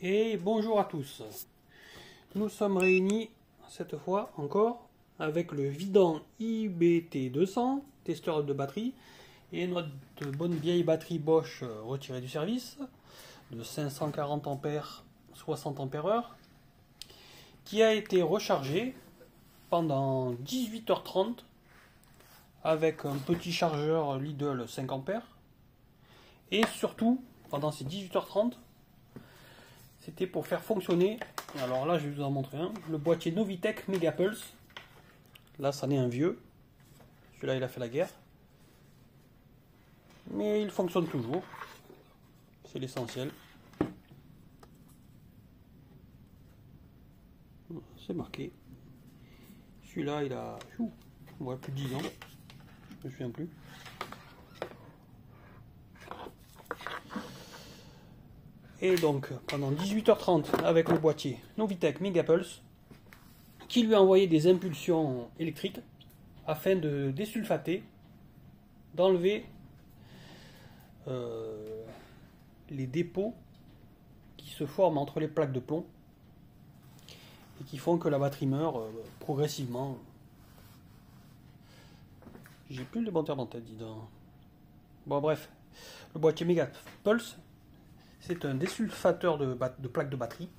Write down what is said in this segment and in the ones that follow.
Et bonjour à tous. Nous sommes réunis cette fois encore avec le Vidant IBT200, testeur de batterie, et notre bonne vieille batterie Bosch retirée du service de 540 ampères 60 ampères-heure qui a été rechargée pendant 18h30 avec un petit chargeur Lidl 5 ampères, et surtout pendant ces 18h30 c'était pour faire fonctionner, alors là je vais vous en montrer un, le boîtier Novitec Megapulse. Là ça n'est un vieux, celui-là il a fait la guerre, mais il fonctionne toujours, c'est l'essentiel. C'est marqué, celui-là il a plus de 10 ans, je me souviens plus. Et donc pendant 18h30 avec le boîtier Novitec Megapulse qui lui a envoyé des impulsions électriques afin de désulfater, d'enlever les dépôts qui se forment entre les plaques de plomb et qui font que la batterie meurt progressivement. J'ai plus le bon terme en tête, dis donc. Bon bref, le boîtier Megapulse, c'est un désulfateur de plaques de batterie,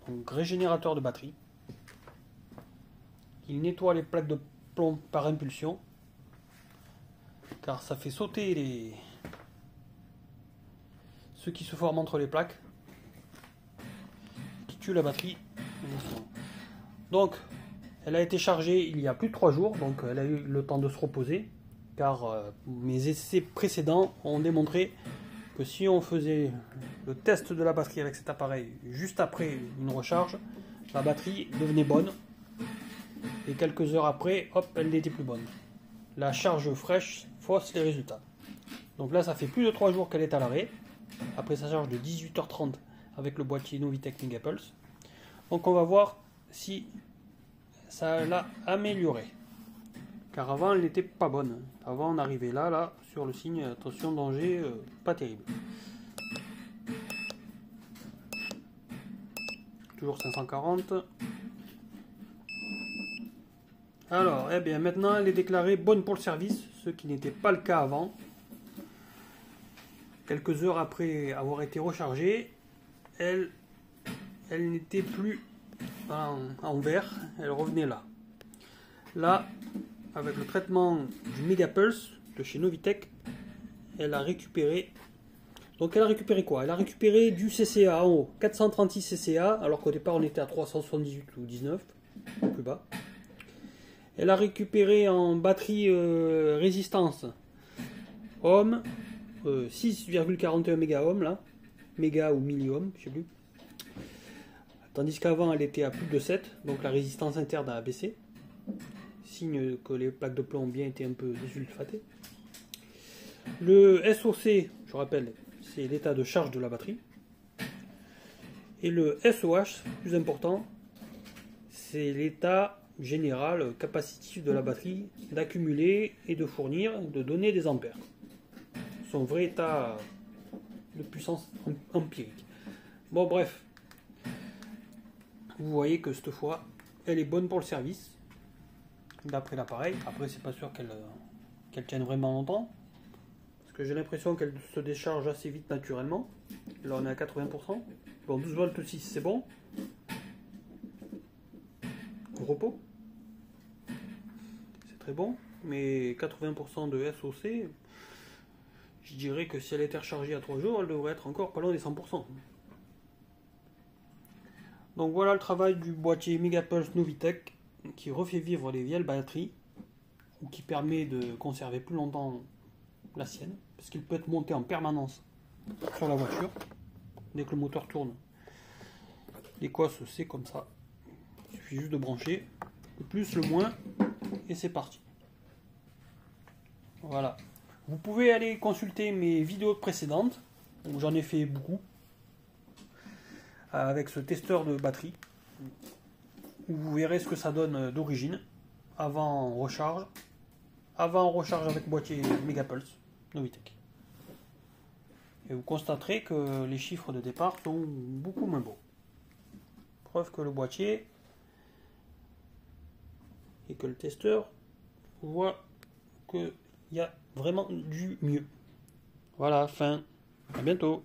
donc régénérateur de batterie. Il nettoie les plaques de plomb par impulsion, car ça fait sauter ceux qui se forment entre les plaques, qui tuent la batterie. Donc, elle a été chargée il y a plus de 3 jours, donc elle a eu le temps de se reposer, car mes essais précédents ont démontré que si on faisait le test de la batterie avec cet appareil juste après une recharge, la batterie devenait bonne et quelques heures après, hop, elle n'était plus bonne. La charge fraîche fausse les résultats. Donc là, ça fait plus de 3 jours qu'elle est à l'arrêt, après sa charge de 18h30 avec le boîtier Novitec Megapulse. Donc on va voir si ça l'a amélioré. Car avant, elle n'était pas bonne. Avant, on arrivait là, sur le signe, attention, danger, pas terrible. Toujours 540. Alors, eh bien, maintenant, elle est déclarée bonne pour le service, ce qui n'était pas le cas avant. Quelques heures après avoir été rechargée, elle n'était plus en vert, elle revenait là. Là, avec le traitement du Megapulse de chez Novitec, elle a récupéré. Donc elle a récupéré quoi? Elle a récupéré du CCA en haut, 436 CCA, alors qu'au départ on était à 378 ou 19, au plus bas. Elle a récupéré en batterie résistance ohm, 6,41 méga-ohm là, méga ou milli-ohm, je sais plus. Tandis qu'avant elle était à plus de 7, donc la résistance interne a baissé. Signe que les plaques de plomb ont bien été un peu désulfatées. Le SOC, je rappelle, c'est l'état de charge de la batterie. Et le SOH, plus important, c'est l'état général capacitif de la batterie d'accumuler et de fournir, de donner des ampères. Son vrai état de puissance empirique. Bon bref, vous voyez que cette fois, elle est bonne pour le service. D'après l'appareil, après c'est pas sûr qu'elle tienne vraiment longtemps, parce que j'ai l'impression qu'elle se décharge assez vite naturellement. Là on est à 80%, bon 12 volts 6 c'est bon, au repos, c'est très bon, mais 80% de SOC, je dirais que si elle était rechargée à 3 jours, elle devrait être encore pas loin des 100%. Donc voilà le travail du boîtier Megapulse Novitec, qui refait vivre les vieilles batteries, ou qui permet de conserver plus longtemps la sienne, parce qu'il peut être monté en permanence sur la voiture. Dès que le moteur tourne, l'écosse c'est comme ça. Il suffit juste de brancher, le plus, le moins, et c'est parti. Voilà. Vous pouvez aller consulter mes vidéos précédentes, où j'en ai fait beaucoup, avec ce testeur de batterie, où vous verrez ce que ça donne d'origine, avant recharge avec boîtier Megapulse Novitec. et vous constaterez que les chiffres de départ sont beaucoup moins beaux. Preuve que le boîtier et que le testeur voit qu'il y a vraiment du mieux. Voilà, fin. À bientôt.